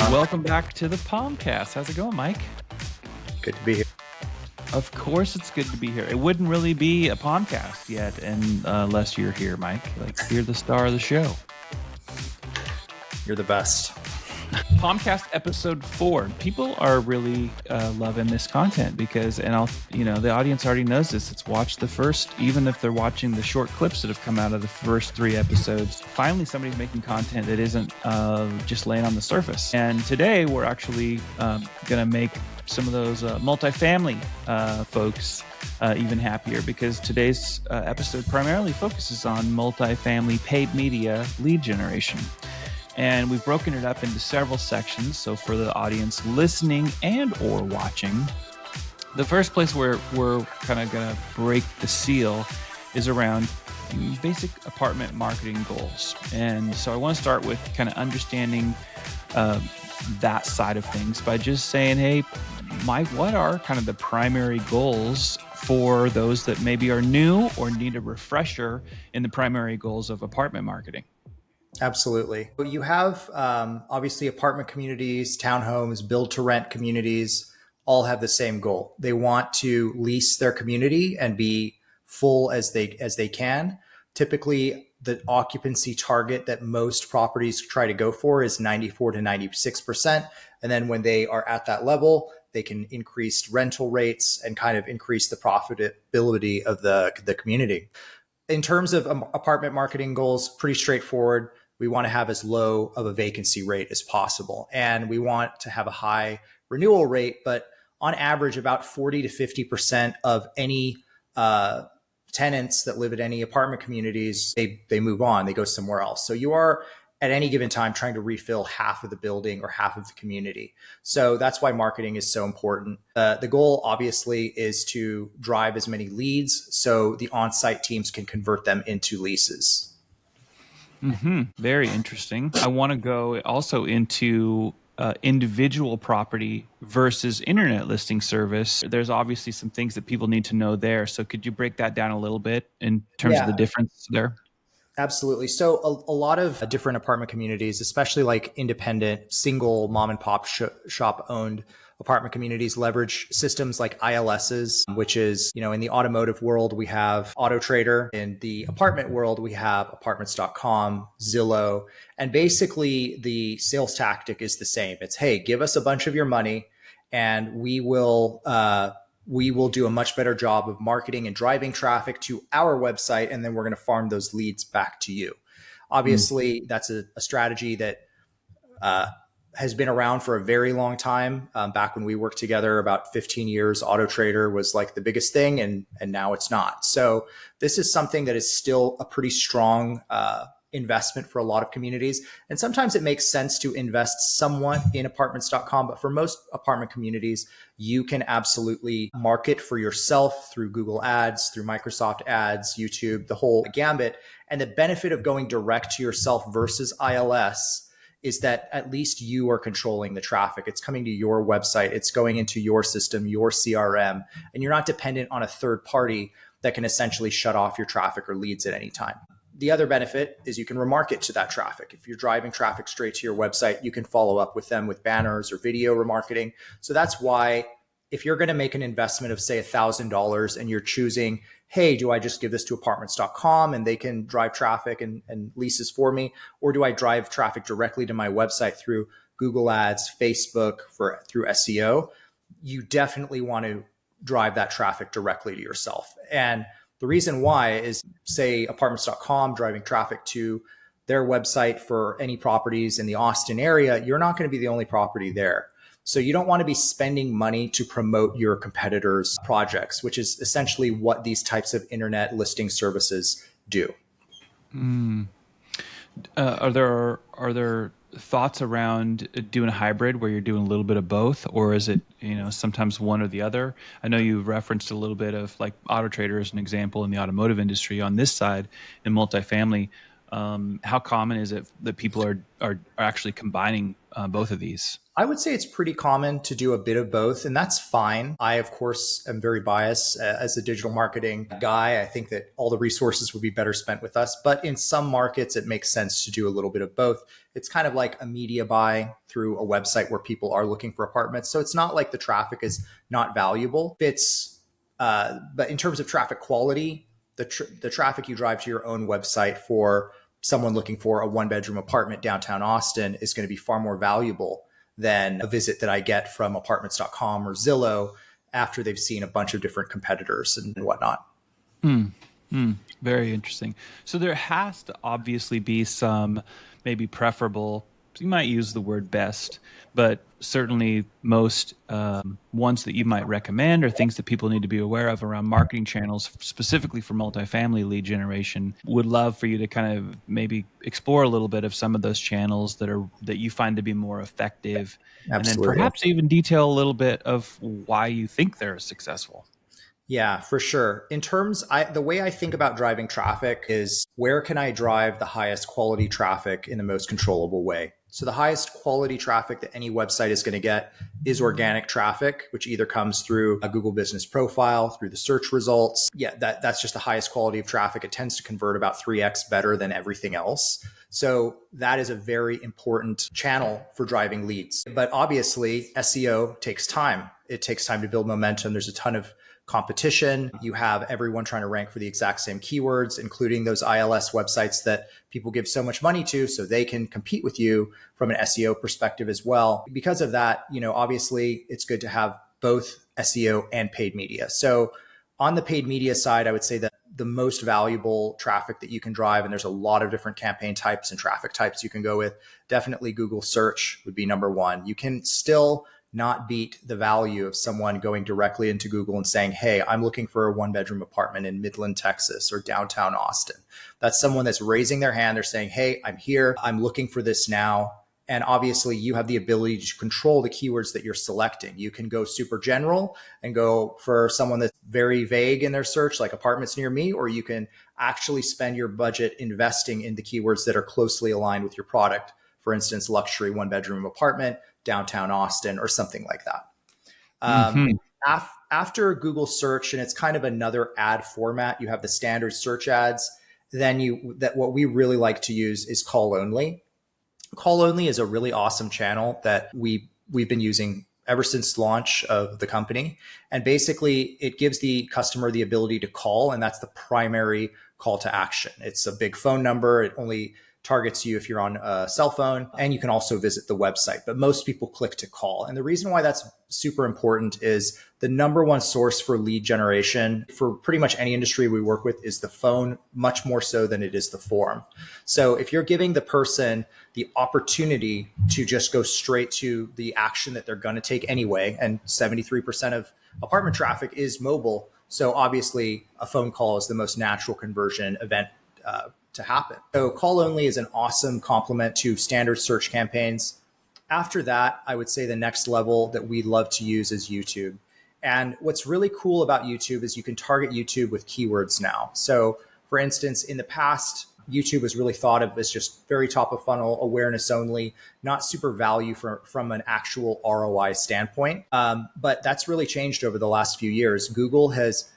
Welcome back to the POMCAST. How's it going, Mike? Good to be here. Of course it's good to be here. It wouldn't really be a POMCAST yet unless you're here, Mike. Like, you're the star of the show. You're the best. POMCAST episode 4. People are really loving this content because, the audience already knows this. It's watched the first, even if they're watching the short clips that have come out of the first 3 episodes. Finally, somebody's making content that isn't just laying on the surface. And today we're actually going to make some of those multifamily folks even happier, because today's episode primarily focuses on multifamily paid media lead generation. And we've broken it up into several sections. So for the audience listening and or watching, the first place where we're kind of going to break the seal is around basic apartment marketing goals. And so I want to start with kind of understanding that side of things by just saying, hey, Mike, what are kind of the primary goals for those that maybe are new or need a refresher in the primary goals of apartment marketing? Absolutely. You have obviously apartment communities, townhomes, build to rent communities all have the same goal. They want to lease their community and be full as they can. Typically, the occupancy target that most properties try to go for is 94 to 96%. And then when they are at that level, they can increase rental rates and kind of increase the profitability of the community. In terms of apartment marketing goals, pretty straightforward. We want to have as low of a vacancy rate as possible. And we want to have a high renewal rate, but on average, about 40 to 50% of any tenants that live at any apartment communities, they move on, they go somewhere else. So you are at any given time trying to refill half of the building or half of the community. So that's why marketing is so important. The goal obviously is to drive as many leads so the on-site teams can convert them into leases. Mm-hmm. Very interesting. I want to go also into individual property versus internet listing service. There's obviously some things that people need to know there. So could you break that down a little bit in terms of the difference there? Absolutely. So a lot of different apartment communities, especially like independent, single mom and pop shop owned apartment communities, leverage systems like ILSs, which is, in the automotive world, we have Auto Trader. In the apartment world, we have apartments.com, Zillow. And basically the sales tactic is the same. It's, hey, give us a bunch of your money and we will do a much better job of marketing and driving traffic to our website. And then we're going to farm those leads back to you. Obviously, that's a strategy that has been around for a very long time. Back when we worked together about 15 years, Auto Trader was like the biggest thing, and now it's not. So this is something that is still a pretty strong investment for a lot of communities. And sometimes it makes sense to invest somewhat in apartments.com, but for most apartment communities, you can absolutely market for yourself through Google Ads, through Microsoft Ads, YouTube, the whole gambit. And the benefit of going direct to yourself versus ILS is that at least you are controlling the traffic. It's coming to your website. It's going into your system, your CRM, and you're not dependent on a third party that can essentially shut off your traffic or leads at any time. The other benefit is you can remarket to that traffic. If you're driving traffic straight to your website, you can follow up with them with banners or video remarketing. So that's why if you're going to make an investment of, say, $1,000 and you're choosing, hey, do I just give this to apartments.com and they can drive traffic and leases for me? Or do I drive traffic directly to my website through Google Ads, Facebook, through SEO? You definitely want to drive that traffic directly to yourself. And the reason why is, say, apartments.com driving traffic to their website for any properties in the Austin area, you're not going to be the only property there. So you don't want to be spending money to promote your competitors' projects, which is essentially what these types of internet listing services do. Are there thoughts around doing a hybrid where you're doing a little bit of both, or is it sometimes one or the other? I know you referenced a little bit of like Auto Trader as an example in the automotive industry on this side in multifamily. How common is it that people are actually combining both of these? I would say it's pretty common to do a bit of both, and that's fine. I, of course, am very biased as a digital marketing guy. I think that all the resources would be better spent with us, but in some markets, it makes sense to do a little bit of both. It's kind of like a media buy through a website where people are looking for apartments. So it's not like the traffic is not valuable. But in terms of traffic quality, the traffic you drive to your own website for someone looking for a one-bedroom apartment downtown Austin is going to be far more valuable than a visit that I get from apartments.com or Zillow after they've seen a bunch of different competitors and whatnot. Very interesting. So there has to obviously be some maybe preferable, you might use the word best, but certainly most ones that you might recommend or things that people need to be aware of around marketing channels, specifically for multifamily lead generation. Would love for you to kind of maybe explore a little bit of some of those channels that you find to be more effective. And then Absolutely. perhaps even detail a little bit of why you think they're successful. Yeah, for sure. The way I think about driving traffic is where can I drive the highest quality traffic in the most controllable way? So the highest quality traffic that any website is going to get is organic traffic, which either comes through a Google business profile, through the search results. Yeah, that's just the highest quality of traffic. It tends to convert about 3x better than everything else. So that is a very important channel for driving leads. But obviously, SEO takes time. It takes time to build momentum. There's a ton of competition. You have everyone trying to rank for the exact same keywords, including those ILS websites that people give so much money to so they can compete with you from an SEO perspective as well. Because of that, obviously it's good to have both SEO and paid media. So on the paid media side, I would say that the most valuable traffic that you can drive, and there's a lot of different campaign types and traffic types you can go with, definitely Google search would be number one. You can still not beat the value of someone going directly into Google and saying, hey, I'm looking for a one-bedroom apartment in Midland, Texas, or downtown Austin. That's someone that's raising their hand. They're saying, hey, I'm here. I'm looking for this now. And obviously, you have the ability to control the keywords that you're selecting. You can go super general and go for someone that's very vague in their search, like apartments near me, or you can actually spend your budget investing in the keywords that are closely aligned with your product. For instance, luxury one-bedroom apartment, downtown Austin, or something like that. After Google search, and it's kind of another ad format, you have the standard search ads. What we really like to use is call only. Call only is a really awesome channel that we've been using ever since launch of the company. And basically it gives the customer the ability to call, and that's the primary call to action. It's a big phone number. It only targets you if you're on a cell phone, and you can also visit the website, but most people click to call. And the reason why that's super important is the number one source for lead generation for pretty much any industry we work with is the phone, much more so than it is the form. So if you're giving the person the opportunity to just go straight to the action that they're going to take anyway, and 73% of apartment traffic is mobile, so obviously a phone call is the most natural conversion event to happen. So call only is an awesome complement to standard search campaigns. After that, I would say the next level that we love to use is YouTube. And what's really cool about YouTube is you can target YouTube with keywords now. So for instance, in the past, YouTube was really thought of as just very top of funnel, awareness only, not super value from an actual ROI standpoint. But that's really changed over the last few years. Google has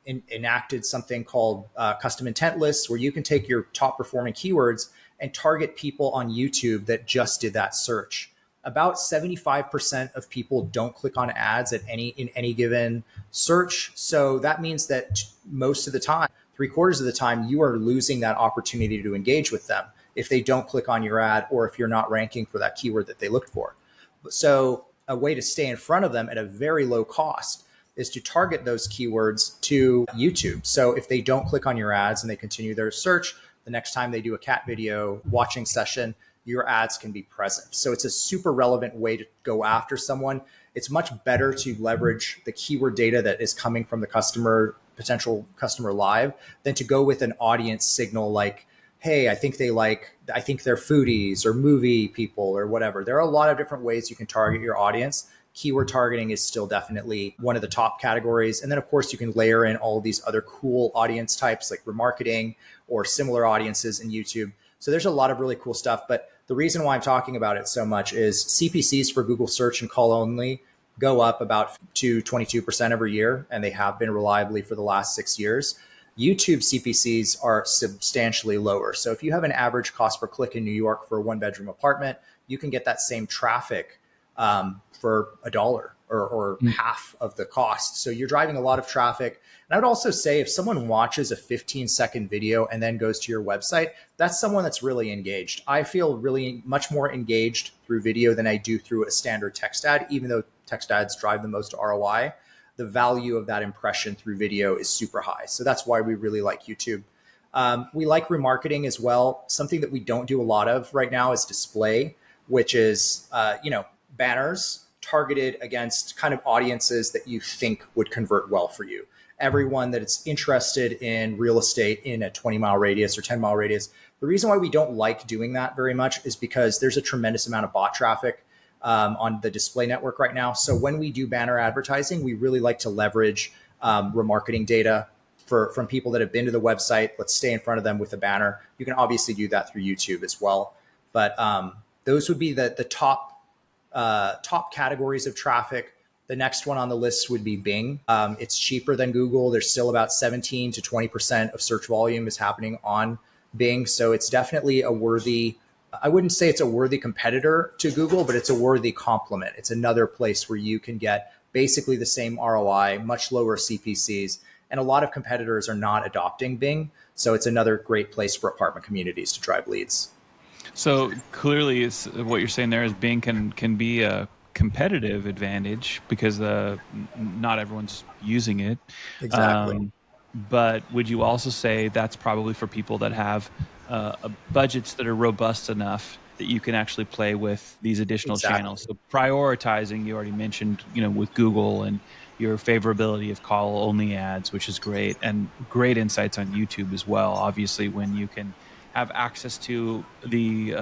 enacted something called custom intent lists, where you can take your top performing keywords and target people on YouTube that just did that search. About 75% of people don't click on ads in any given search. So that means that most of the time, 3/4 of the time, you are losing that opportunity to engage with them if they don't click on your ad or if you're not ranking for that keyword that they looked for. So a way to stay in front of them at a very low cost is to target those keywords to YouTube. So if they don't click on your ads and they continue their search, the next time they do a cat video watching session, your ads can be present. So it's a super relevant way to go after someone. It's much better to leverage the keyword data that is coming from the potential customer live than to go with an audience signal like, hey, I think they're foodies or movie people or whatever. There are a lot of different ways you can target your audience keyword targeting is still definitely one of the top categories. And then, of course, you can layer in all of these other cool audience types like remarketing or similar audiences in YouTube. So there's a lot of really cool stuff. But the reason why I'm talking about it so much is CPCs for Google search and call only go up about to 22% every year, and they have been reliably for the last 6 years. YouTube CPCs are substantially lower. So if you have an average cost per click in New York for a one-bedroom apartment, you can get that same traffic for $1 or half of the cost. So you're driving a lot of traffic. And I would also say if someone watches a 15-second video and then goes to your website, that's someone that's really engaged. I feel really much more engaged through video than I do through a standard text ad, even though text ads drive the most ROI. The value of that impression through video is super high. So that's why we really like YouTube. We like remarketing as well. Something that we don't do a lot of right now is display, which is, banners targeted against kind of audiences that you think would convert well for you. Everyone that is interested in real estate in a 20-mile radius or 10-mile radius. The reason why we don't like doing that very much is because there's a tremendous amount of bot traffic on the display network right now. So when we do banner advertising, we really like to leverage remarketing data from people that have been to the website. Let's stay in front of them with a banner. You can obviously do that through YouTube as well. But those would be the top categories of traffic. The next one on the list would be Bing. It's cheaper than Google. There's still about 17 to 20% of search volume is happening on Bing. So it's definitely a worthy, I wouldn't say it's a worthy competitor to Google, but it's a worthy complement. It's another place where you can get basically the same ROI, much lower CPCs. And a lot of competitors are not adopting Bing. So it's another great place for apartment communities to drive leads. So clearly, it's what you're saying there is Bing can be a competitive advantage because not everyone's using it. Exactly. But would you also say that's probably for people that have budgets that are robust enough that you can actually play with these additional channels? So prioritizing, you already mentioned, with Google and your favorability of call only ads, which is great, and great insights on YouTube as well. Obviously, when you can have access to the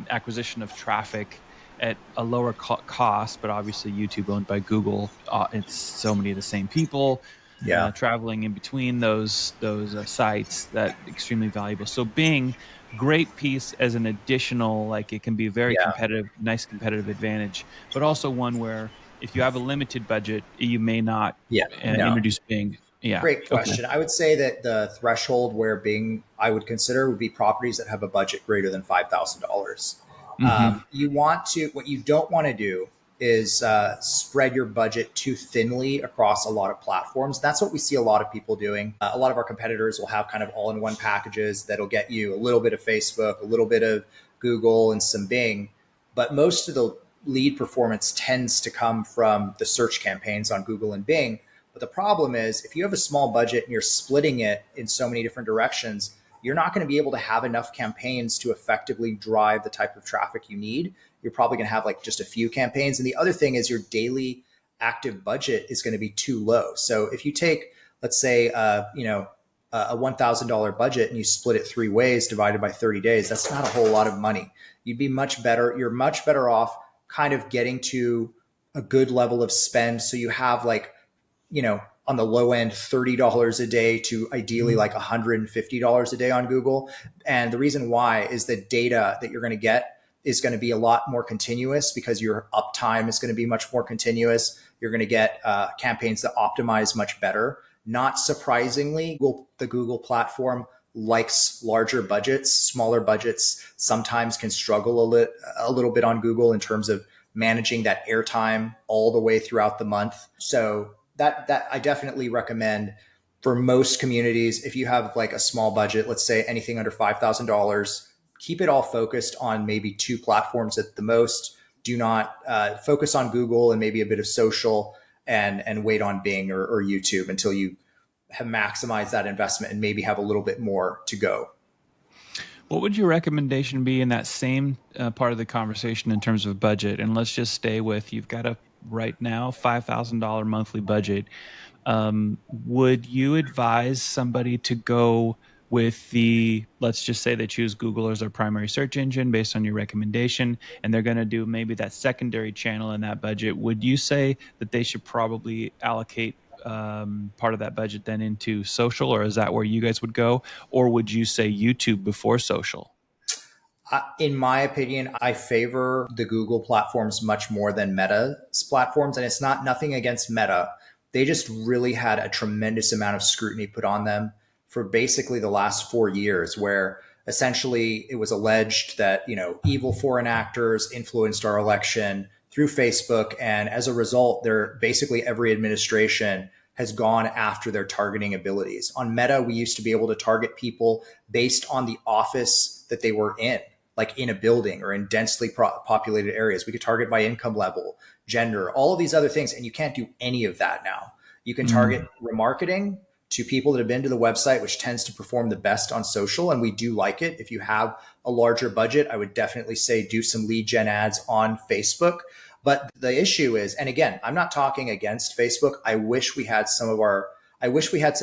acquisition of traffic at a lower cost, but obviously YouTube owned by Google, it's so many of the same people traveling in between those sites, that extremely valuable. So Bing, great piece as an additional, like it can be a very nice competitive advantage, but also one where if you have a limited budget, you may not introduce Bing. Yeah. Great question. Okay. I would say that the threshold where Bing I would consider would be properties that have a budget greater than $5,000. What you don't want to do is spread your budget too thinly across a lot of platforms. That's what we see a lot of people doing. A lot of our competitors will have kind of all-in-one packages that'll get you a little bit of Facebook, a little bit of Google, and some Bing. But most of the lead performance tends to come from the search campaigns on Google and Bing. But the problem is if you have a small budget and you're splitting it in so many different directions, you're not going to be able to have enough campaigns to effectively drive the type of traffic you need. You're probably going to have like just a few campaigns. And the other thing is your daily active budget is going to be too low. So if you take, let's say, a $1,000 budget and you split it 3 ways divided by 30 days, that's not a whole lot of money. You're much better off kind of getting to a good level of spend. So you have on the low end, $30 a day to ideally like $150 a day on Google. And the reason why is the data that you're going to get is going to be a lot more continuous because your uptime is going to be much more continuous. You're going to get campaigns that optimize much better. Not surprisingly, the Google platform likes larger budgets. Smaller budgets sometimes can struggle a little bit on Google in terms of managing that airtime all the way throughout the month. So that I definitely recommend for most communities. If you have like a small budget, let's say anything under $5,000, keep it all focused on maybe 2 platforms at the most. Do not focus on Google and maybe a bit of social and wait on Bing or YouTube until you have maximized that investment and maybe have a little bit more to go. What would your recommendation be in that same part of the conversation in terms of budget? And let's just stay with, you've got a right now $5,000 monthly budget. Would you advise somebody to go with let's just say they choose Google as their primary search engine based on your recommendation, and they're going to do maybe that secondary channel in that budget, would you say that they should probably allocate part of that budget then into social, or is that where you guys would go? Or would you say YouTube before social? In my opinion, I favor the Google platforms much more than Meta's platforms. And it's nothing against Meta. They just really had a tremendous amount of scrutiny put on them for basically the last 4 years, where essentially it was alleged that, evil foreign actors influenced our election through Facebook. And as a result, basically every administration has gone after their targeting abilities. On Meta, we used to be able to target people based on the office that they were in, like in a building or in densely populated areas. We could target by income level, gender, all of these other things. And you can't do any of that now. You can target remarketing to people that have been to the website, which tends to perform the best on social. And we do like it. If you have a larger budget, I would definitely say do some lead gen ads on Facebook. But the issue is, and again, I'm not talking against Facebook. I wish we had some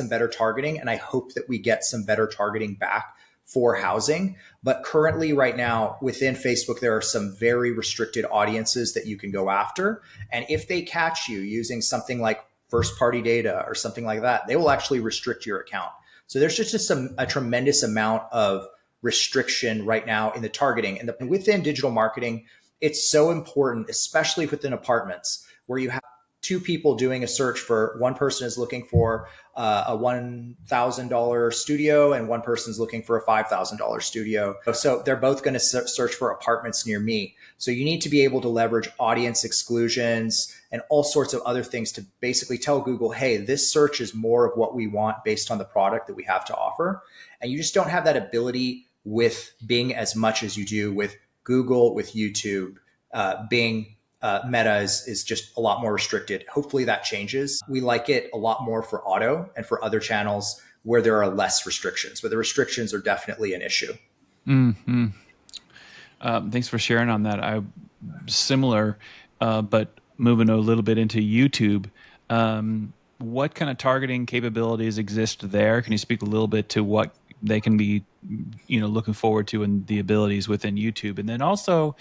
better targeting, and I hope that we get some better targeting back for housing. But currently right now within Facebook, there are some very restricted audiences that you can go after. And if they catch you using something like first party data or something like that, they will actually restrict your account. So there's just a tremendous amount of restriction right now in the targeting. And within digital marketing, it's so important, especially within apartments, where you have two people doing a search for, one person is looking for a $1,000 studio and one person's looking for a $5,000 studio. So they're both going to search for apartments near me. So you need to be able to leverage audience exclusions and all sorts of other things to basically tell Google, hey, this search is more of what we want based on the product that we have to offer. And you just don't have that ability with Bing as much as you do with Google, with YouTube. Bing, Meta is just a lot more restricted. Hopefully that changes. We like it a lot more for auto and for other channels where there are less restrictions, but the restrictions are definitely an issue. Mm-hmm. Thanks for sharing on that. Similar, but moving a little bit into YouTube. What kind of targeting capabilities exist there? Can you speak a little bit to what they can be, looking forward to and the abilities within YouTube? And then also,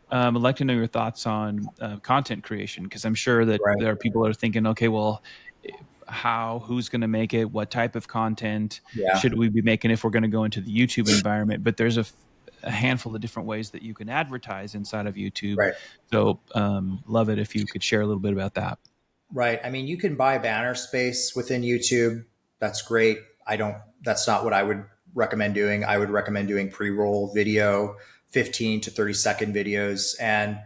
I'd like to know your thoughts on content creation, because I'm sure that there are people that are thinking, okay, well, who's going to make it? What type of content should we be making if we're going to go into the YouTube environment? But there's a handful of different ways that you can advertise inside of YouTube. Right. So love it if you could share a little bit about that. Right. I mean, you can buy banner space within YouTube. That's great. That's not what I would recommend doing. I would recommend doing pre-roll video, 15 to 30-second videos, and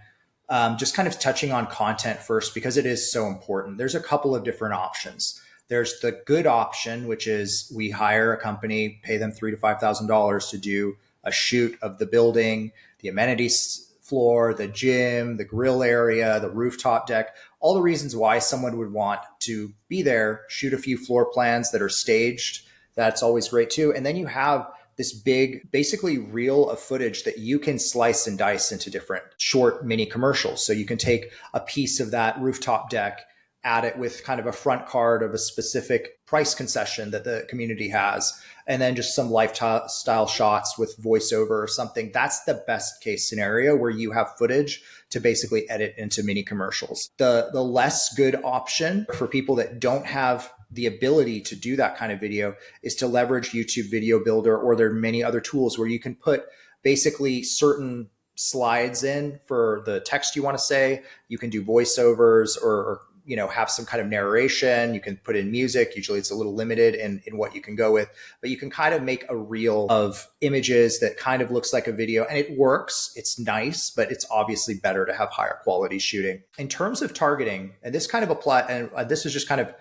just kind of touching on content first, because it is so important. There's a couple of different options. There's the good option, which is we hire a company, pay them $3,000 to $5,000 to do a shoot of the building, the amenities floor, the gym, the grill area, the rooftop deck, all the reasons why someone would want to be there, shoot a few floor plans that are staged. That's always great too. And then you have this big, basically reel of footage that you can slice and dice into different short mini commercials. So you can take a piece of that rooftop deck, add it with kind of a front card of a specific price concession that the community has, and then just some lifestyle shots with voiceover or something. That's the best case scenario, where you have footage to basically edit into mini commercials. The less good option for people that don't have the ability to do that kind of video is to leverage YouTube Video Builder, or there are many other tools where you can put basically certain slides in for the text you want to say. You can do voiceovers or have some kind of narration. You can put in music. Usually it's a little limited in what you can go with, but you can kind of make a reel of images that kind of looks like a video, and it works. It's nice, but it's obviously better to have higher quality shooting. In terms of targeting, and this kind of this is just kind of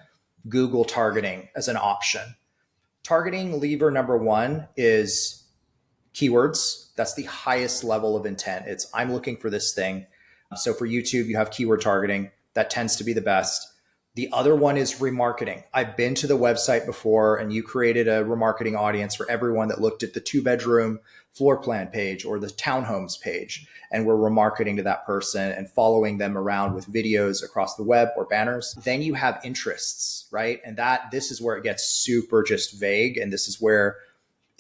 Google targeting as an option. Targeting lever number one is keywords. That's the highest level of intent. It's I'm looking for this thing. So for YouTube, you have keyword targeting. That tends to be the best. The other one is remarketing. I've been to the website before, and you created a remarketing audience for everyone that looked at the 2-bedroom floor plan page or the townhomes page, and we're remarketing to that person and following them around with videos across the web or banners. Then you have interests, right? And this is where it gets super just vague. And this is where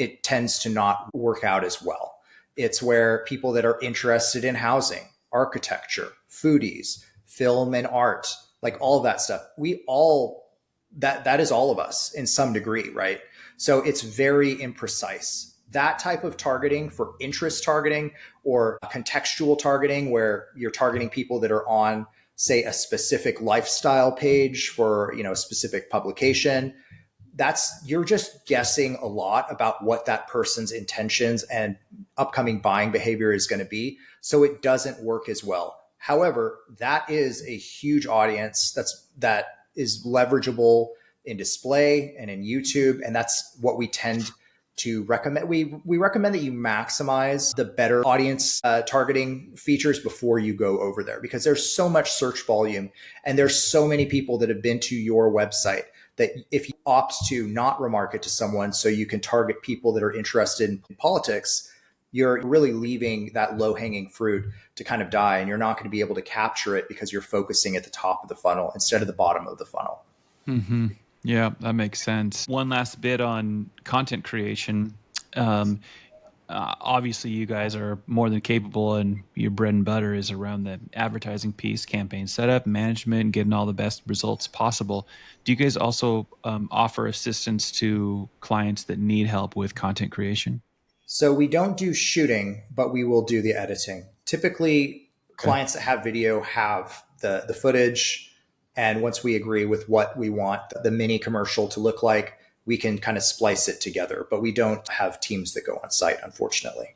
it tends to not work out as well. It's where people that are interested in housing, architecture, foodies, film and art, like all of that stuff, we all, that is all of us in some degree, right? So it's very imprecise. That type of targeting for interest targeting or contextual targeting, where you're targeting people that are on, say, a specific lifestyle page for, a specific publication, that's, you're just guessing a lot about what that person's intentions and upcoming buying behavior is going to be. So it doesn't work as well. However, that is a huge audience that is leverageable in display and in YouTube. And that's what we tend to recommend. We recommend that you maximize the better audience targeting features before you go over there, because there's so much search volume and there's so many people that have been to your website that if you opt to not remarket to someone so you can target people that are interested in politics, you're really leaving that low-hanging fruit to kind of die, and you're not going to be able to capture it because you're focusing at the top of the funnel instead of the bottom of the funnel. Mm-hmm. Yeah, that makes sense. One last bit on content creation. Obviously, you guys are more than capable, and your bread and butter is around the advertising piece, campaign setup, management, getting all the best results possible. Do you guys also offer assistance to clients that need help with content creation? So we don't do shooting, but we will do the editing. Typically, Okay. clients that have video have the footage. And once we agree with what we want the mini commercial to look like, we can kind of splice it together. But we don't have teams that go on site, unfortunately.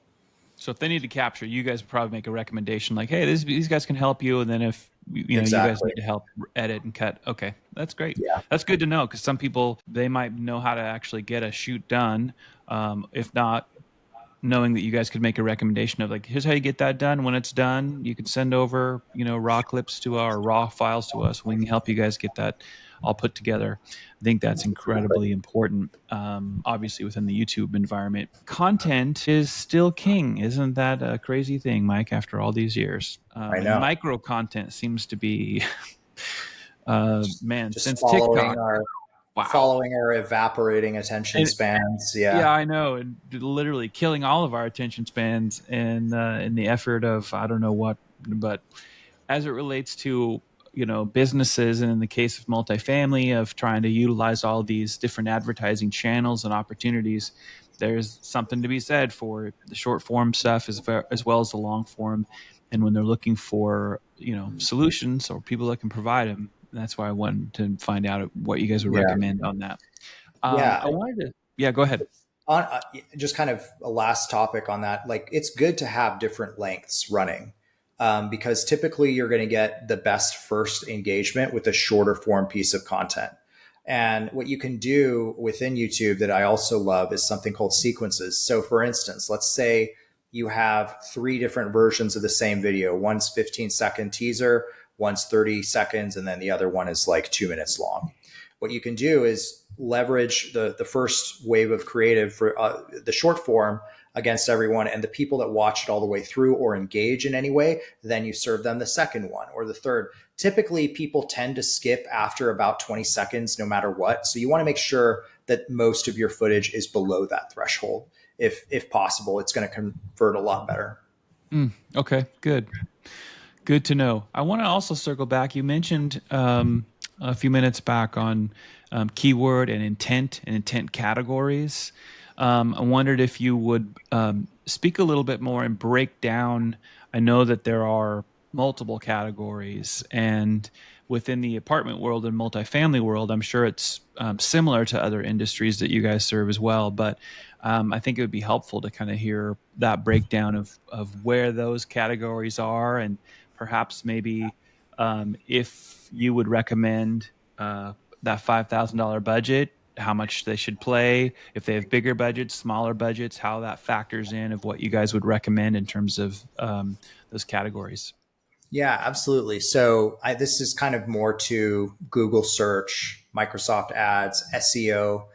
So if they need to capture, you guys would probably make a recommendation like, hey, these guys can help you. And then if you guys Exactly. need to help edit and cut, okay, that's great. Yeah. That's good to know, because some people, they might know how to actually get a shoot done. If not, knowing that you guys could make a recommendation of like, here's how you get that done. When it's done, you can send over, raw clips to our raw files to us. We can help you guys get that all put together. I think that's incredibly important. Obviously, within the YouTube environment, content is still king. Isn't that a crazy thing, Mike? After all these years, I and know. micro content seems to be, man, Just since TikTok. Wow. following our evaporating attention And spans. yeah, Yeah. I know, and literally killing all of our attention spans in the effort of I don't know what, but as it relates to businesses, and in the case of multifamily, of trying to utilize all these different advertising channels and opportunities, there's something to be said for the short form stuff as well as the long form. And when they're looking for solutions or people that can provide them, that's why I wanted to find out what you guys would Yeah. recommend on that. Yeah. I wanted to, yeah, go ahead. Just kind of a last topic on that, like it's good to have different lengths running, because typically you're going to get the best first engagement with a shorter form piece of content. And what you can do within YouTube that I also love is something called sequences. So for instance, let's say you have three different versions of the same video. One's 15-second teaser, one's 30 seconds, and then the other one is like 2 minutes long. What you can do is leverage the first wave of creative for the short form against everyone, and the people that watch it all the way through or engage in any way, then you serve them the second one or the third. Typically, people tend to skip after about 20 seconds no matter what. So you want to make sure that most of your footage is below that threshold. If possible, it's going to convert a lot better. Okay, good. Good to know. I want to also circle back. You mentioned a few minutes back on keyword and intent categories. I wondered if you would speak a little bit more and break down. I know that there are multiple categories, and within the apartment world and multifamily world, I'm sure it's similar to other industries that you guys serve as well. But I think it would be helpful to kind of hear that breakdown of where those categories are, and perhaps maybe if you would recommend that $5,000 budget, how much they should play, if they have bigger budgets, smaller budgets, how that factors in of what you guys would recommend in terms of those categories. Yeah, absolutely. So this is kind of more to Google search, Microsoft ads, SEO.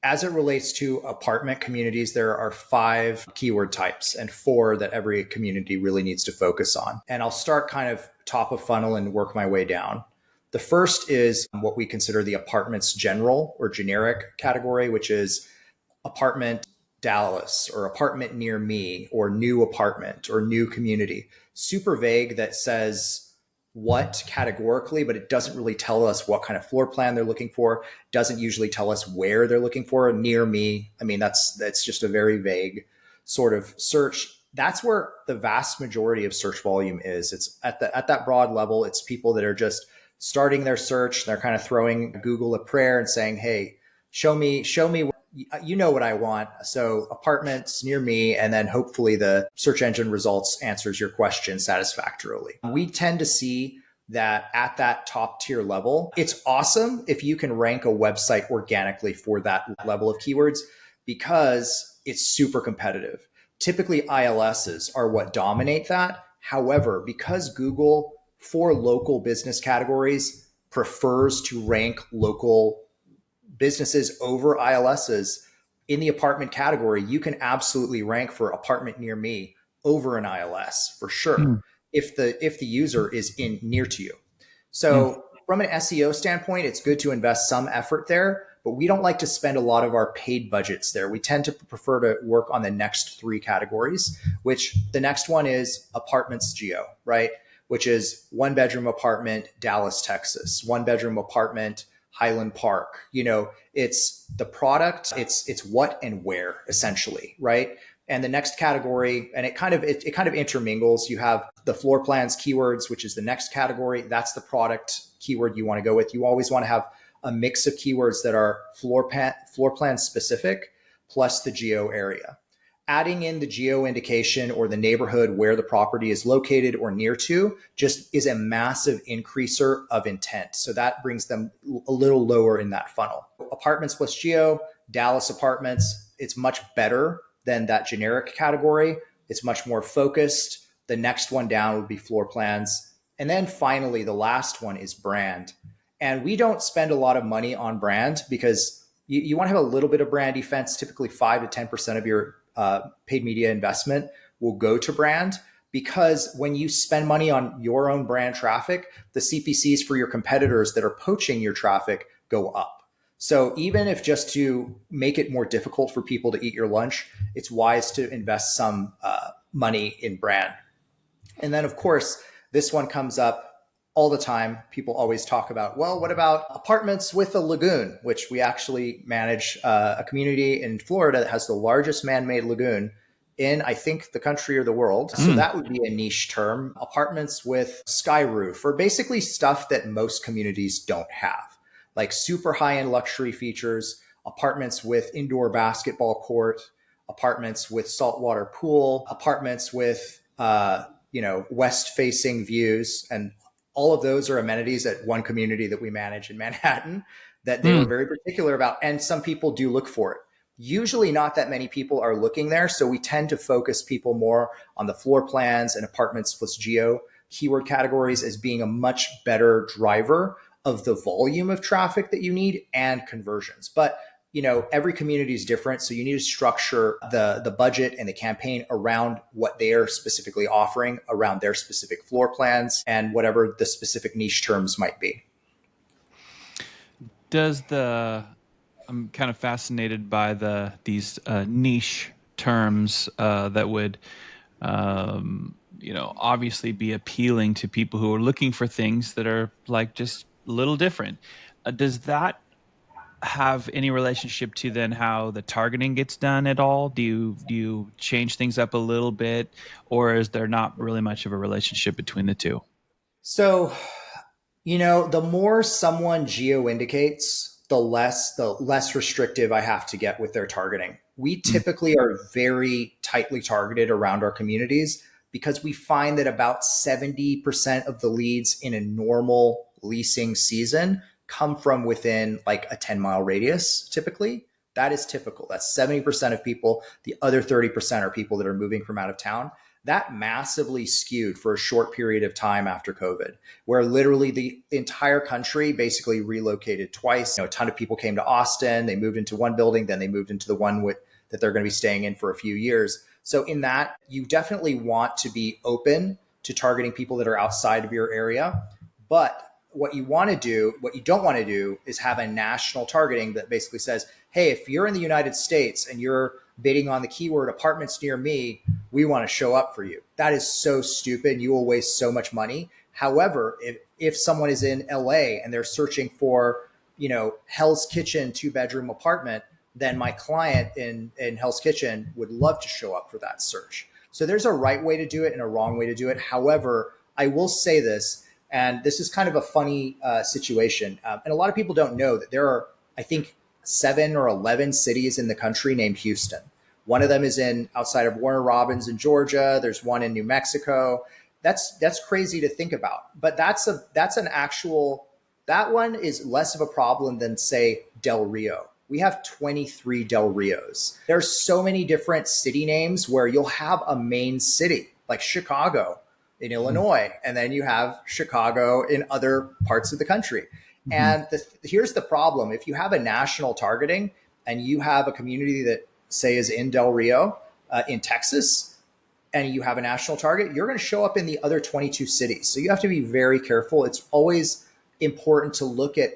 As it relates to apartment communities, there are 5 keyword types and 4 that every community really needs to focus on. And I'll start kind of top of funnel and work my way down. The first is what we consider the apartments general or generic category, which is apartment Dallas or apartment near me or new apartment or new community. Super vague that says what categorically, but it doesn't really tell us what kind of floor plan they're looking for. Doesn't usually tell us where they're looking for. Near me. I mean, that's just a very vague sort of search. That's where the vast majority of search volume is. It's at that broad level. It's people that are just starting their search. They're kind of throwing Google a prayer and saying, "Hey, show me, you know what I want." So apartments near me, and then hopefully the search engine results answers your question satisfactorily. We tend to see that at that top tier level, it's awesome if you can rank a website organically for that level of keywords because it's super competitive. Typically ILSs are what dominate that. However, because Google for local business categories prefers to rank local businesses over ILSs in the apartment category, you can absolutely rank for apartment near me over an ILS for sure if the user is in near to you. So from an SEO standpoint, it's good to invest some effort there, but we don't like to spend a lot of our paid budgets there. We tend to prefer to work on the next three categories, which the next one is apartments geo, right? Which is one bedroom apartment, Dallas, Texas, one bedroom apartment, Highland Park. You know, it's the product, it's what and where essentially, right? And the next category, and it kind of intermingles. You have the floor plans keywords, which is the next category. That's the product keyword you want to go with. You always want to have a mix of keywords that are floor plan specific plus the geo area. Adding in the geo indication or the neighborhood where the property is located or near to just is a massive increaser of intent. So that brings them a little lower in that funnel. Apartments plus geo, Dallas apartments, it's much better than that generic category. It's much more focused. The next one down would be floor plans. And then finally, the last one is brand. And we don't spend a lot of money on brand because you want to have a little bit of brand defense. Typically 5 to 10% of your paid media investment will go to brand, because when you spend money on your own brand traffic, the CPCs for your competitors that are poaching your traffic go up. So even if just to make it more difficult for people to eat your lunch, it's wise to invest some money in brand. And then, of course, this one comes up all the time. People always talk about, well, what about apartments with a lagoon, which we actually manage a community in Florida that has the largest man-made lagoon in, I think, the country or the world. So that would be a niche term. Apartments with sky roof, or basically stuff that most communities don't have, like super high-end luxury features, apartments with indoor basketball court, apartments with saltwater pool, apartments with west-facing views. And all of those are amenities at one community that we manage in Manhattan that they were very particular about. And some people do look for it. Usually not that many people are looking there. So we tend to focus people more on the floor plans and apartments plus geo keyword categories as being a much better driver of the volume of traffic that you need and conversions. But every community is different. So you need to structure the budget and the campaign around what they are specifically offering, around their specific floor plans and whatever the specific niche terms might be. I'm kind of fascinated by these niche terms that would, obviously be appealing to people who are looking for things that are like just a little different. Does that have any relationship to then how the targeting gets done at all? Do you change things up a little bit, or is there not really much of a relationship between the two? So, the more someone geo indicates, the less restrictive I have to get with their targeting. We typically are very tightly targeted around our communities because we find that about 70% of the leads in a normal leasing season come from within like a 10-mile radius. Typically, that is typical. That's 70% of people. The other 30% are people that are moving from out of town. That massively skewed for a short period of time after COVID, where literally the entire country basically relocated twice. A ton of people came to Austin. They moved into one building, then they moved into the one that they're going to be staying in for a few years. So in that, you definitely want to be open to targeting people that are outside of your area. But what you don't want to do is have a national targeting that basically says, hey, if you're in the United States and you're bidding on the keyword apartments near me, we want to show up for you. That is so stupid. You will waste so much money. However, if someone is in LA and they're searching for, Hell's Kitchen 2-bedroom apartment, then my client in Hell's Kitchen would love to show up for that search. So there's a right way to do it and a wrong way to do it. However, I will say this, and this is kind of a funny situation. And a lot of people don't know that there are, I think, 7 or 11 cities in the country named Houston. One of them is outside of Warner Robins in Georgia. There's one in New Mexico. That's crazy to think about. But that one is less of a problem than, say, Del Rio. We have 23 Del Rios. There's so many different city names where you'll have a main city like Chicago in Illinois, and then you have Chicago in other parts of the country. Mm-hmm. And here's the problem. If you have a national targeting and you have a community that, say, is in Del Rio, in Texas, and you have a national target, you're going to show up in the other 22 cities. So you have to be very careful. It's always important to look at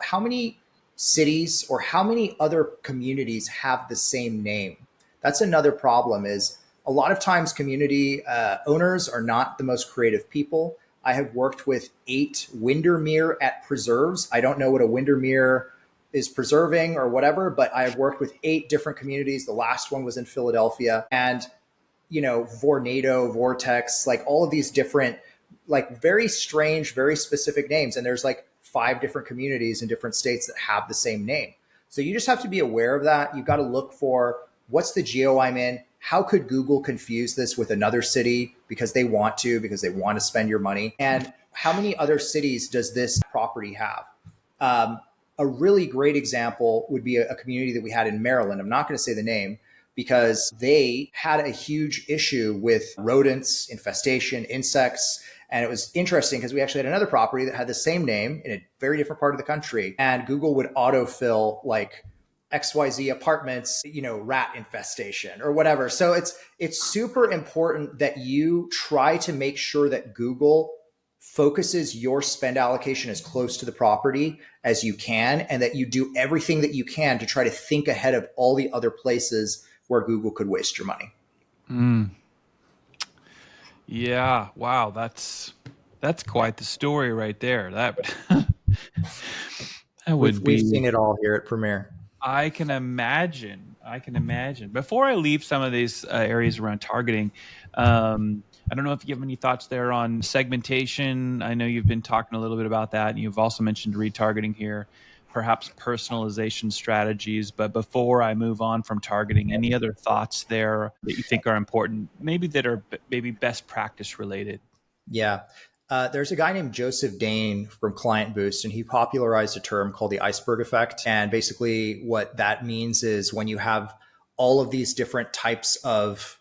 how many cities or how many other communities have the same name. That's another problem. Is a lot of times community owners are not the most creative people. I have worked with 8 Windermere at preserves. I don't know what a Windermere is preserving or whatever, but I have worked with 8 different communities. The last one was in Philadelphia, and Vornado, Vortex, like all of these different, like very strange, very specific names. And there's like 5 different communities in different states that have the same name. So you just have to be aware of that. You've got to look for what's the geo I'm in. How could Google confuse this with another city because they want to spend your money? And how many other cities does this property have? A really great example would be a community that we had in Maryland. I'm not going to say the name because they had a huge issue with rodents, infestation, insects. And it was interesting because we actually had another property that had the same name in a very different part of the country. And Google would autofill like XYZ apartments, rat infestation or whatever. So it's super important that you try to make sure that Google focuses your spend allocation as close to the property as you can, and that you do everything that you can to try to think ahead of all the other places where Google could waste your money. Yeah. Wow. That's quite the story right there. We've seen it all here at Premier. I can imagine. Before I leave some of these areas around targeting, I don't know if you have any thoughts there on segmentation. I know you've been talking a little bit about that, and you've also mentioned retargeting here, perhaps personalization strategies. But before I move on from targeting, any other thoughts there that you think are important, maybe that are maybe best practice related? Yeah. There's a guy named Joseph Dane from Client Boost, and he popularized a term called the iceberg effect. And basically what that means is when you have all of these different types of,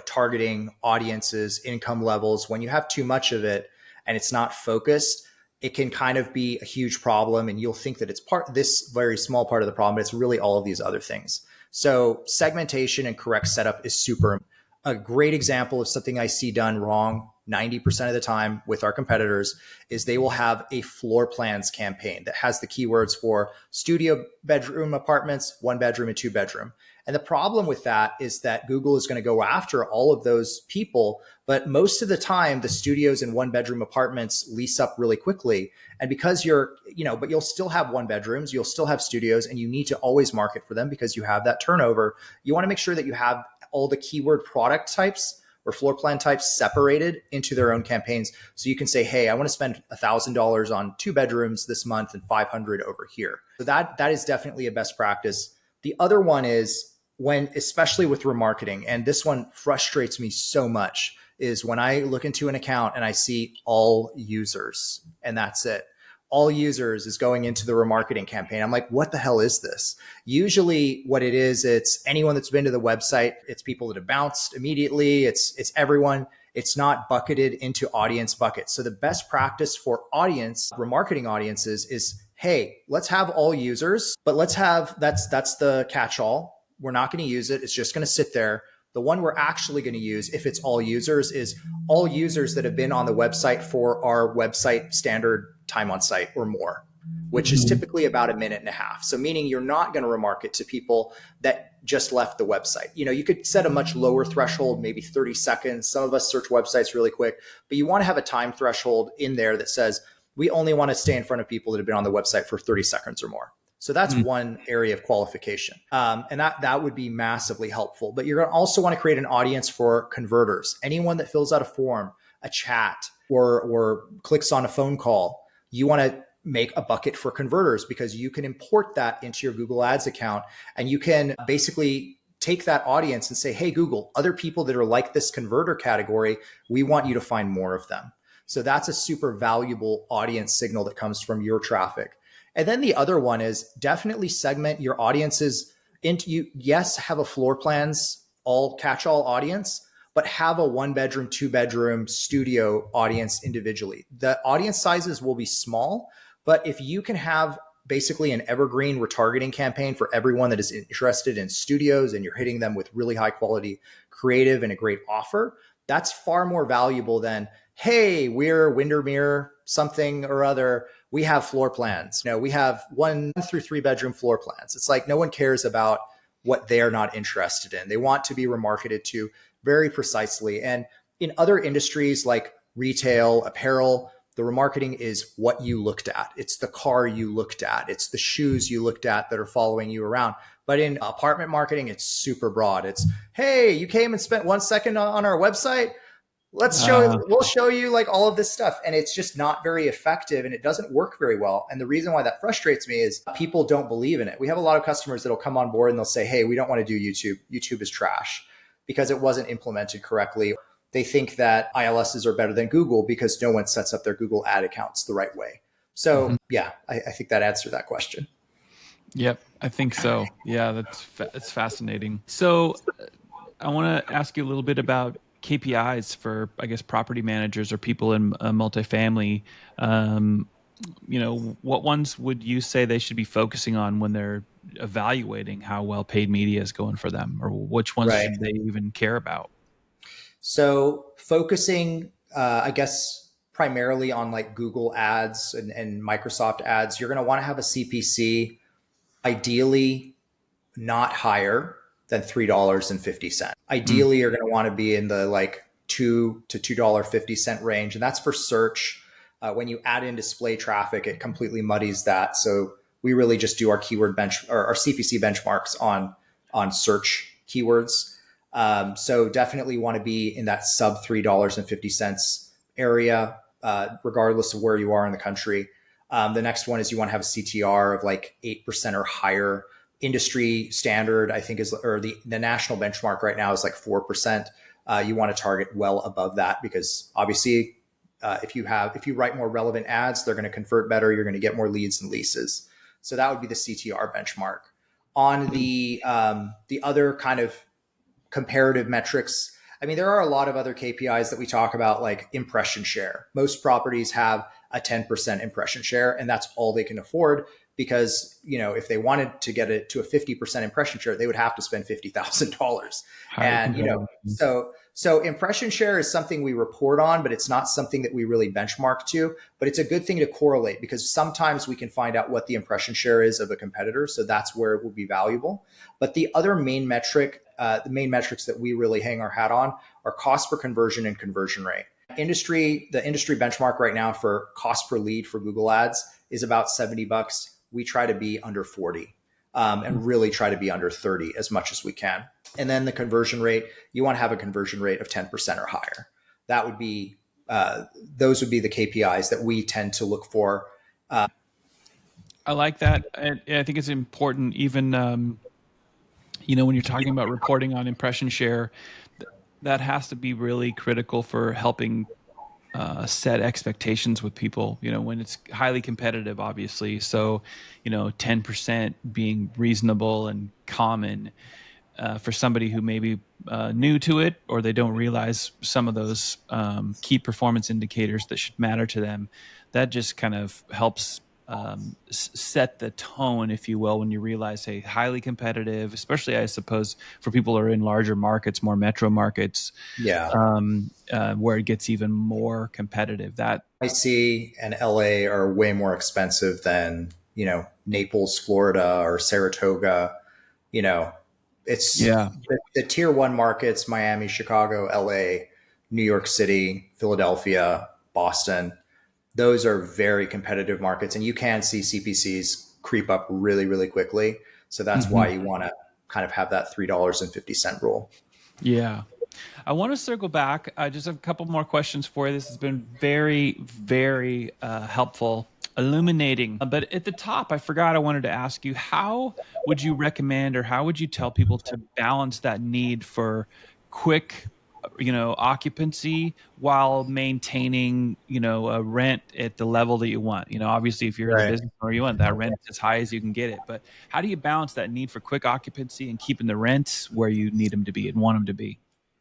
targeting audiences, income levels, when you have too much of it and it's not focused, it can kind of be a huge problem. And you'll think that it's this very small part of the problem, but it's really all of these other things. So segmentation and correct setup is super. A great example of something I see done wrong 90% of the time with our competitors is they will have a floor plans campaign that has the keywords for studio bedroom apartments, 1-bedroom and 2-bedroom. And the problem with that is that Google is going to go after all of those people. But most of the time, the studios and 1-bedroom apartments lease up really quickly. And because but you'll still have 1-bedrooms, you'll still have studios, and you need to always market for them because you have that turnover. You want to make sure that you have all the keyword product types or floor plan types separated into their own campaigns. So you can say, hey, I want to spend $1,000 on 2 bedrooms this month and 500 over here. So that is definitely a best practice. The other one is especially with remarketing, and this one frustrates me so much, is when I look into an account and I see all users and that's it. All users is going into the remarketing campaign. I'm like, what the hell is this? Usually what it is, it's anyone that's been to the website. It's people that have bounced immediately. It's everyone. It's not bucketed into audience buckets. So the best practice for remarketing audiences is, hey, let's have all users, but that's the catch-all. We're not going to use it. It's just going to sit there. The one we're actually going to use, if it's all users, is all users that have been on the website for our website standard time on site or more. which is typically about a minute and a half. So meaning you're not going to remarket to people that just left the website. You could set a much lower threshold, maybe 30 seconds. Some of us search websites really quick, but you want to have a time threshold in there that says, we only want to stay in front of people that have been on the website for 30 seconds or more. So that's one area of qualification. And that would be massively helpful. But you're going to also want to create an audience for converters. Anyone that fills out a form, a chat, or clicks on a phone call, you want to make a bucket for converters, because you can import that into your Google Ads account, and you can basically take that audience and say, hey, Google, other people that are like this converter category, we want you to find more of them. So that's a super valuable audience signal that comes from your traffic. And then the other one is definitely segment your audiences into, have a floor plans, catch-all audience, but have a 1-bedroom, 2-bedroom studio audience individually. The audience sizes will be small, but if you can have basically an evergreen retargeting campaign for everyone that is interested in studios, and you're hitting them with really high quality creative and a great offer, that's far more valuable than, hey, we're Windermere something or other, we have floor plans. We have 1 through 3-bedroom floor plans. It's like no one cares about what they're not interested in. They want to be remarketed to very precisely. And in other industries like retail, apparel, the remarketing is what you looked at. It's the car you looked at. It's the shoes you looked at that are following you around. But in apartment marketing, it's super broad. It's, hey, you came and spent 1 second on our website. We'll show you like all of this stuff. And it's just not very effective, and it doesn't work very well. And the reason why that frustrates me is people don't believe in it. We have a lot of customers that'll come on board and they'll say, hey, we don't want to do YouTube. YouTube is trash because it wasn't implemented correctly. They think that ILSs are better than Google because no one sets up their Google ad accounts the right way. So I think that answered that question. Yep, I think so. Yeah, that's fascinating. So I want to ask you a little bit about KPIs for, I guess, property managers or people in multifamily. What ones would you say they should be focusing on when they're evaluating how well paid media is going for them, or which ones should they even care about? So focusing, I guess, primarily on like Google ads and Microsoft ads, you're going to want to have a CPC, ideally not higher than $3.50. Ideally, you're going to want to be in the like $2 to $2.50 range. And that's for search. When you add in display traffic, it completely muddies that. So we really just do our keyword our CPC benchmarks on search keywords. So definitely want to be in that sub $3.50 area, regardless of where you are in the country. The next one is you want to have a CTR of like 8% or higher. Industry standard, I think, or the national benchmark right now is like 4%. You want to target well above that, because obviously if you write more relevant ads, they're going to convert better. You're going to get more leads and leases. So that would be the CTR benchmark. On the other kind of comparative metrics, I mean, there are a lot of other KPIs that we talk about, like impression share. Most properties have a 10% impression share, and that's all they can afford, because, if they wanted to get it to a 50% impression share, they would have to spend $50,000. And, so impression share is something we report on, but it's not something that we really benchmark to. But it's a good thing to correlate, because sometimes we can find out what the impression share is of a competitor. So that's where it will be valuable. But the other main metric, the main metrics that we really hang our hat on, are cost per conversion and conversion rate. The industry benchmark right now for cost per lead for Google Ads is about $70. We try to be under 40 and really try to be under 30 as much as we can. And then the conversion rate, you want to have a conversion rate of 10% or higher. That would be, those would be the KPIs that we tend to look for. I like that. And I think it's important, even, when you're talking about reporting on impression share, that has to be really critical for helping set expectations with people, when it's highly competitive, obviously. So, 10% being reasonable and common for somebody who may be new to it, or they don't realize some of those key performance indicators that should matter to them. That just kind of helps set the tone, if you will, when you realize, hey, highly competitive, especially I suppose for people who are in larger markets, more metro markets, Yeah. where it gets even more competitive. That IC and LA are way more expensive than, Naples, Florida, or Saratoga. You know, it's yeah, the tier one markets: Miami, Chicago, LA, New York City, Philadelphia, Boston. Those are very competitive markets, and you can see CPCs creep up really, really quickly. So that's why hmm you want to kind of have that $3.50 rule. yeah. I want to circle back. I just have a couple more questions for you. This has been very, very helpful, illuminating. But at the top, I forgot I wanted to ask you, how would you recommend or how would you tell people to balance that need for quick, occupancy while maintaining, a rent at the level that you want? Obviously, if you're the Right. business owner, you want that rent as high as you can get it. But how do you balance that need for quick occupancy and keeping the rents where you need them to be and want them to be?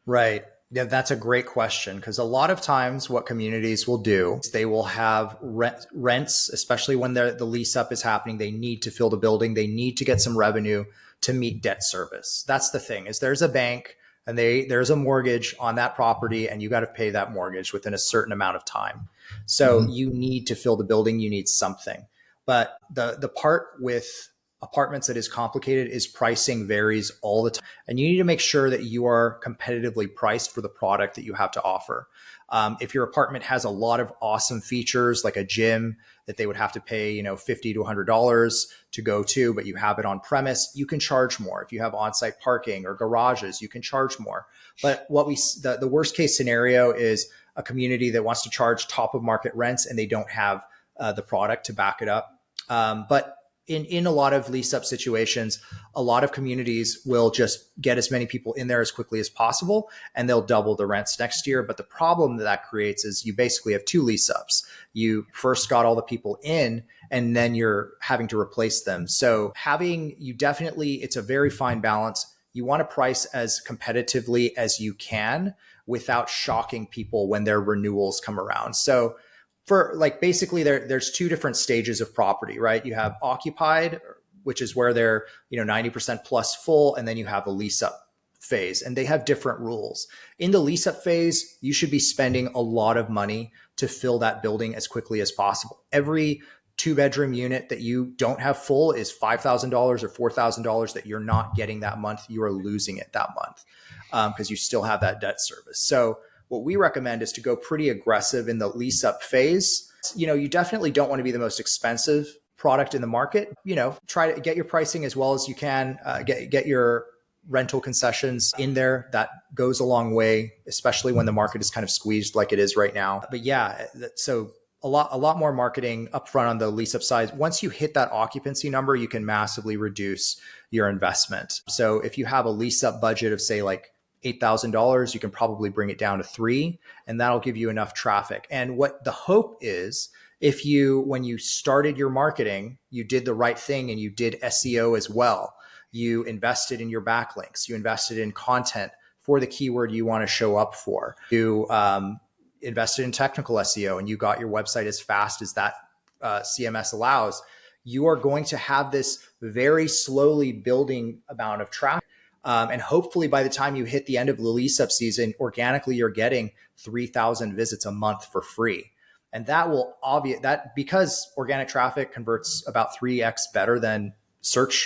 Right. Yeah, that's a great question, because a lot of times what communities will do is they will have rents, especially when the lease up is happening. They need to fill the building. They need to get some revenue to meet debt service. That's the thing, is there's a bank and there's a mortgage on that property, and you got to pay that mortgage within a certain amount of time. So Mhm. you need to fill the building. You need something. But the part with apartments that is complicated is pricing varies all the time, and you need to make sure that you are competitively priced for the product that you have to offer. If your apartment has a lot of awesome features like a gym that they would have to pay, $50 to $100 to go to, but you have it on premise, you can charge more. If you have on-site parking or garages, you can charge more. But the worst case scenario is a community that wants to charge top of market rents and they don't have the product to back it up. But in a lot of lease up situations, a lot of communities will just get as many people in there as quickly as possible, and they'll double the rents next year. But the problem that creates is you basically have two lease ups. You first got all the people in, and then you're having to replace them. So it's a very fine balance. You want to price as competitively as you can without shocking people when their renewals come around. So for like basically there's two different stages of property, right? You have occupied, which is where they're 90% plus full, and then you have a lease up phase, and they have different rules. In the lease up phase, you should be spending a lot of money to fill that building as quickly as possible. Every two-bedroom unit that you don't have full is $5,000 or $4,000 that you're not getting that month. You are losing it that month because you still have that debt service. So what we recommend is to go pretty aggressive in the lease up phase. You definitely don't want to be the most expensive product in the market. Try to get your pricing as well as you can, get your rental concessions in there. That goes a long way, especially when the market is kind of squeezed like it is right now. But yeah, so a lot more marketing upfront on the lease up side. Once you hit that occupancy number, you can massively reduce your investment. So if you have a lease up budget of say like $8,000, you can probably bring it down to $3,000, and that'll give you enough traffic. And what the hope is, when you started your marketing, you did the right thing and you did SEO as well. You invested in your backlinks, you invested in content for the keyword you want to show up for. You invested in technical SEO, and you got your website as fast as that CMS allows. You are going to have this very slowly building amount of traffic. And hopefully by the time you hit the end of the lease up season, organically, you're getting 3,000 visits a month for free. And that will because organic traffic converts about 3x better than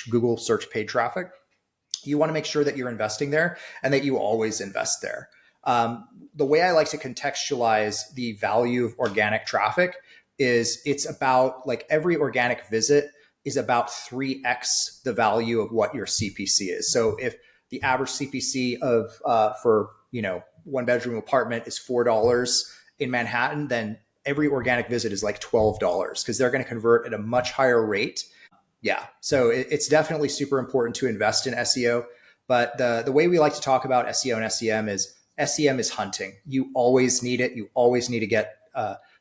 Google search paid traffic. You want to make sure that you're investing there and that you always invest there. The way I like to contextualize the value of organic traffic is it's about like every organic visit is about 3x the value of what your CPC is. So if the average CPC for one bedroom apartment is $4 in Manhattan, then every organic visit is like $12 because they're going to convert at a much higher rate. Yeah, so it's definitely super important to invest in SEO. But the way we like to talk about SEO and SEM is hunting. You always need it. You always need to get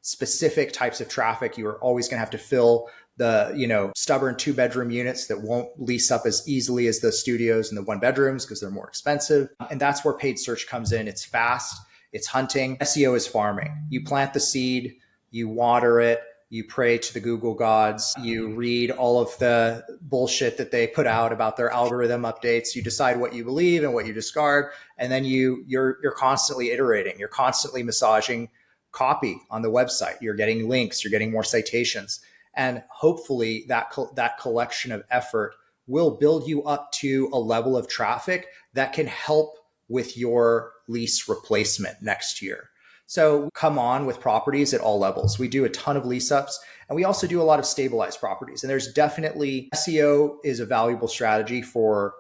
specific types of traffic. You are always going to have to fill the stubborn 2-bedroom units that won't lease up as easily as the studios and the 1-bedrooms because they're more expensive. And that's where paid search comes in. It's fast, it's hunting. SEO is farming. You plant the seed, you water it, you pray to the Google gods, you read all of the bullshit that they put out about their algorithm updates, you decide what you believe and what you discard, and then you're constantly iterating, you're constantly massaging copy on the website, you're getting links, you're getting more citations, and hopefully that collection of effort will build you up to a level of traffic that can help with your lease replacement next year. So come on with properties at all levels. We do a ton of lease ups, and we also do a lot of stabilized properties. And there's definitely SEO is a valuable strategy for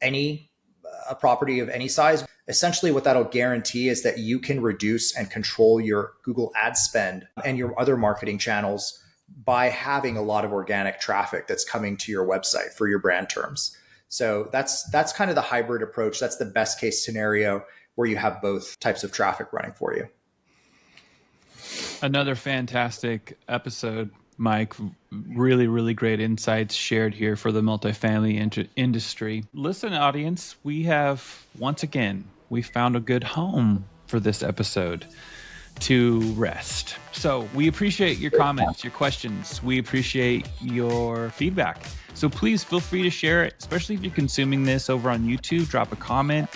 any a property of any size. Essentially, what that'll guarantee is that you can reduce and control your Google ad spend and your other marketing channels by having a lot of organic traffic that's coming to your website for your brand terms. So that's kind of the hybrid approach. That's the best case scenario where you have both types of traffic running for you. Another fantastic episode, Mike. Really, really great insights shared here for the multifamily industry. Listen, audience, we found a good home for this episode to rest. So we appreciate your comments, your questions. We appreciate your feedback. So please feel free to share it, especially if you're consuming this over on YouTube. Drop a comment.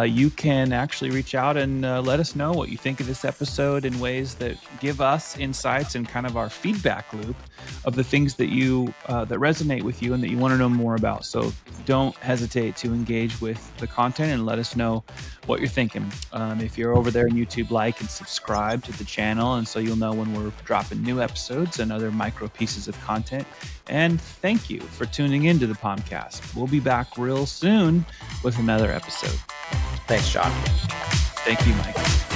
You can actually reach out and let us know what you think of this episode in ways that give us insights and kind of our feedback loop of the things that that resonate with you and that you want to know more about. So don't hesitate to engage with the content and let us know what you're thinking. If you're over there on YouTube, like and subscribe to the channel, and so you'll know when we're dropping new episodes and other micro pieces of content. And thank you for tuning into the POMCAST. We'll be back real soon with another episode. Thanks, John. Thank you, Mike.